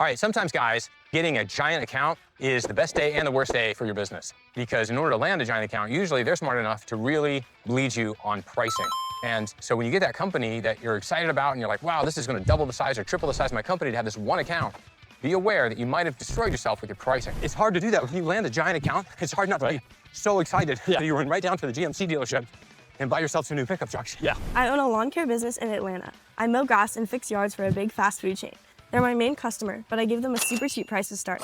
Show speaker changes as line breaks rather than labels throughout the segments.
All right, sometimes guys, getting a giant account is the best day and the worst day for your business, because in order to land a giant account, usually they're smart enough to really lead you on pricing. And so when you get that company that you're excited about and you're like, wow, this is gonna double the size or triple the size of my company to have this one account, be aware that you might have destroyed yourself with your pricing. It's hard to do that when you land a giant account. It's hard not to be so excited that you run right down to the GMC dealership and buy yourself some new pickup trucks.
Yeah.
I own a lawn care business in Atlanta. I mow grass and fix yards for a big fast food chain. They're my main customer, but I give them a super cheap price to start.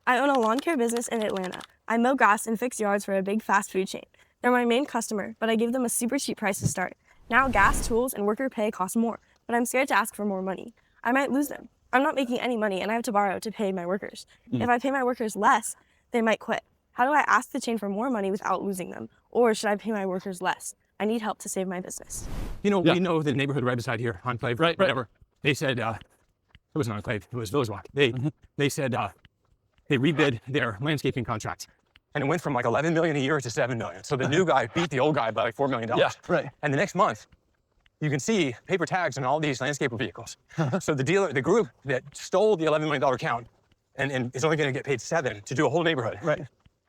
I own a lawn care business in Atlanta. I mow grass and fix yards for a big fast food chain. They're my main customer, but I give them a super cheap price to start. Now gas, tools, and worker pay cost more, but I'm scared to ask for more money. I might lose them. I'm not making any money and I have to borrow to pay my workers. If I pay my workers less, they might quit. How do I ask the chain for more money without losing them? Or should I pay my workers less? I need help to save my business.
You know, we know the neighborhood right beside here, Enclave, whatever. They said, it wasn't Enclave, it was Village Walk. They said they rebid their landscaping contract. And it went from like 11 million a year to 7 million. So the new guy beat the old guy by like $4 million.
Yeah, right.
And the next month, you can see paper tags on all these landscaper vehicles. So the group that stole the $11 million account and is only gonna get paid 7 to do a whole neighborhood.
Right.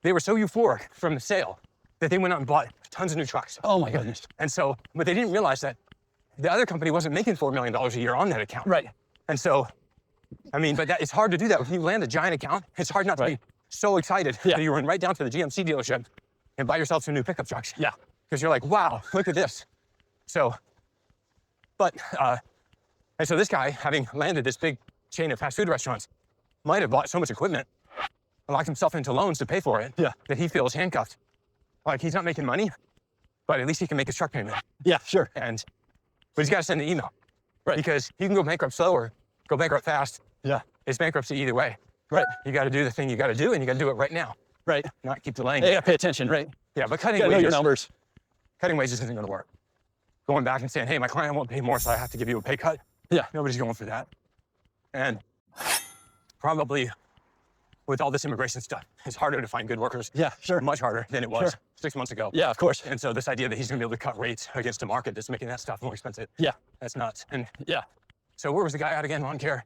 They were so euphoric from the sale that they went out and bought tons of new trucks.
Oh my goodness.
And so, but they didn't realize that the other company wasn't making $4 million a year on that account.
Right.
And so, I mean, but it's hard to do that. When you land a giant account, it's hard not to be so excited that you run right down to the GMC dealership and buy yourself some new pickup trucks.
Yeah.
Because you're like, wow, look at this. So, and so this guy, having landed this big chain of fast food restaurants, might have bought so much equipment and locked himself into loans to pay for it that he feels handcuffed. Like he's not making money, but at least he can make his truck payment.
Yeah, sure.
But he's got to send an email.
Right.
Because he can go bankrupt slow or go bankrupt fast.
Yeah.
It's bankruptcy either way.
Right.
You got to do the thing you got to do, and you got to do it right now.
Right.
Not keep delaying.
You gotta pay attention, right?
Yeah, but cutting
You gotta know
wages,
your numbers.
cutting wages isn't going to work. Going back and saying, hey, my client won't pay more, so I have to give you a pay cut.
Yeah.
Nobody's going for that. And probably with all this immigration stuff, it's harder to find good workers.
Yeah, sure.
Much harder than it was 6 months ago.
Yeah, of course.
And so this idea that he's going to be able to cut rates against the market that's making that stuff more expensive.
Yeah.
That's nuts. And
Yeah.
so where was the guy at again? Lawn care?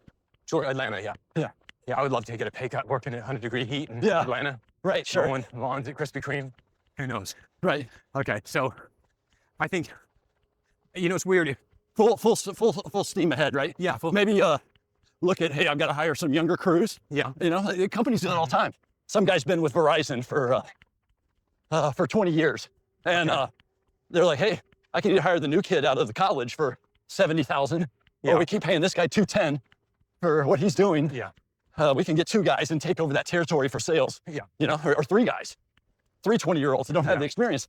Atlanta, yeah.
Yeah.
Yeah, I would love to get a pay cut working at 100-degree heat in
Yeah.
Atlanta.
Right, sure.
Mowing lawns at Krispy Kreme. Who knows?
Right.
Okay, so I think, you know, it's weird.
Full steam ahead, right?
Yeah.
Maybe look at, hey, I've got to hire some younger crews.
Yeah.
You know, the companies do that all the time. Some guy's been with Verizon for 20 years. And they're like, hey, I can either hire the new kid out of the college for 70,000, or we keep paying this guy 210 for what he's doing.
Yeah.
We can get 2 guys and take over that territory for sales.
Yeah.
You know, or 3 guys, 3 20-year-olds that don't have the experience.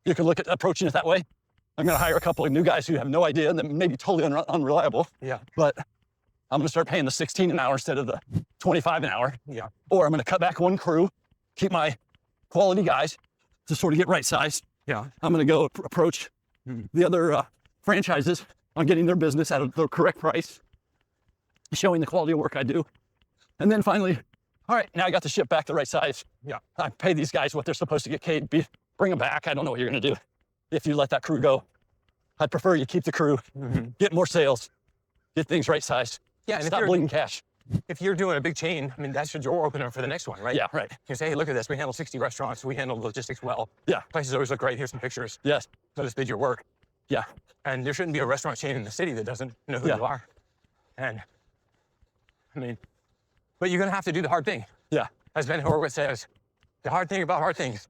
You can look at approaching it that way. I'm going to hire a couple of new guys who have no idea and that may be totally unreliable.
Yeah.
But I'm going to start paying the 16 an hour instead of the 25 an hour.
Yeah.
Or I'm going to cut back 1 crew, keep my quality guys to sort of get right sized.
Yeah.
I'm going to go approach the other franchises on getting their business at the correct price, showing the quality of work I do. And then finally, all right, now I got the ship back the right size.
Yeah.
I pay these guys what they're supposed to get paid. Bring them back. I don't know what you're going to do if you let that crew go. I'd prefer you keep the crew, get more sales, get things right sized.
Yeah, and
stop bleeding cash.
If you're doing a big chain, I mean, that's your door opener for the next one, right?
Yeah, right.
You say, hey, look at this. We handle 60 restaurants. We handle logistics well.
Yeah.
Places always look great. Here's some pictures.
Yes.
Let us bid your work.
Yeah.
And there shouldn't be a restaurant chain in the city that doesn't know who you are. And I mean, but you're going to have to do the hard thing.
Yeah.
As Ben Horowitz says, the hard thing about hard things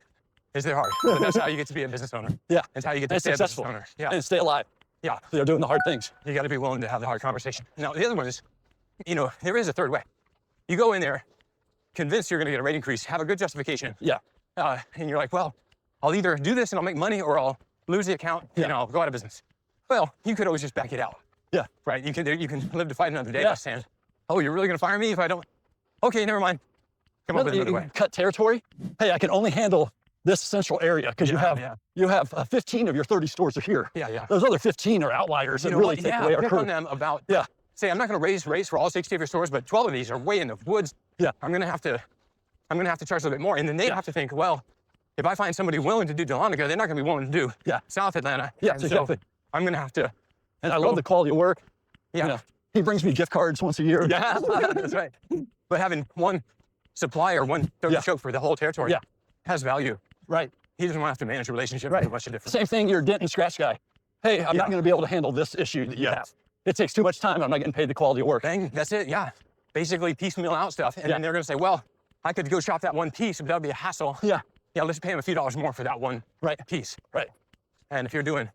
is they're hard. But that's how you get to be a business owner.
Yeah.
That's how you get to stay a business owner. Yeah.
And stay alive.
Yeah.
They're doing the hard things.
You got to be willing to have the hard conversation. Now, the other one is, you know, there is a third way. You go in there, convinced you're going to get a rate increase, have a good justification.
Yeah.
And you're like, well, I'll either do this and I'll make money or I'll lose the account and I'll go out of business. Well, you could always just back it out.
Yeah.
Right? You can live to fight another day by saying, oh, you're really going to fire me if I don't? Okay, never mind. Come up with another way.
Cut territory. Hey, I can only handle this central area because you have 15 of your 30 stores are here.
Yeah, yeah.
Those other 15 are outliers that really take away our
pick
crew.
on them about say, I'm not going to raise rates for all 60 of your stores, but 12 of these are way in the woods.
Yeah.
I'm going to have to charge a little bit more. And then they have to think, well, if I find somebody willing to do Dahlonega, they're not going to be willing to do South Atlanta.
Yeah,
and
exactly.
So I'm going to have to.
And I love the quality of work.
Yeah.
You know, he brings me gift cards once a year.
Yeah, that's right. But having one supplier, one third choke for the whole territory has value.
Right.
He doesn't want to have to manage a relationship with a bunch of different.
Same thing, you're a dent and scratch guy. Hey, I'm not going to be able to handle this issue that you have. It takes too much time. I'm not getting paid the quality of work.
Bang, that's it, yeah. Basically piecemeal out stuff. And then they're going to say, well, I could go shop that one piece, but that would be a hassle. Yeah, let's pay him a few dollars more for that one piece.
Right.
And if you're doing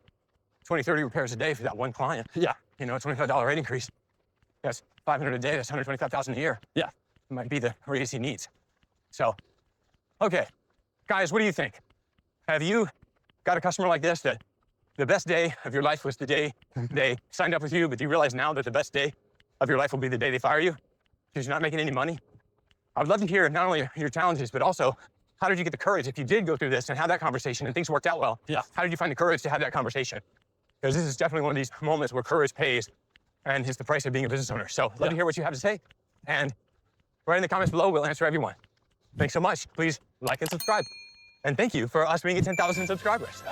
20, 30 repairs a day for that one client, you know, a $25 rate increase, that's 500 a day, that's 125,000 a year. Yeah. It might be the radius he needs. So, okay, guys, what do you think? Have you got a customer like this that the best day of your life was the day they signed up with you, but do you realize now that the best day of your life will be the day they fire you because you're not making any money? I would love to hear not only your challenges, but also how did you get the courage if you did go through this and have that conversation and things worked out well? Yeah. How did you find the courage to have that conversation? Because this is definitely one of these moments where courage pays and it's the price of being a business owner. So love to hear what you have to say. And right in the comments below, we'll answer everyone. Thanks so much. Please like and subscribe. And thank you for us being at 10,000 subscribers.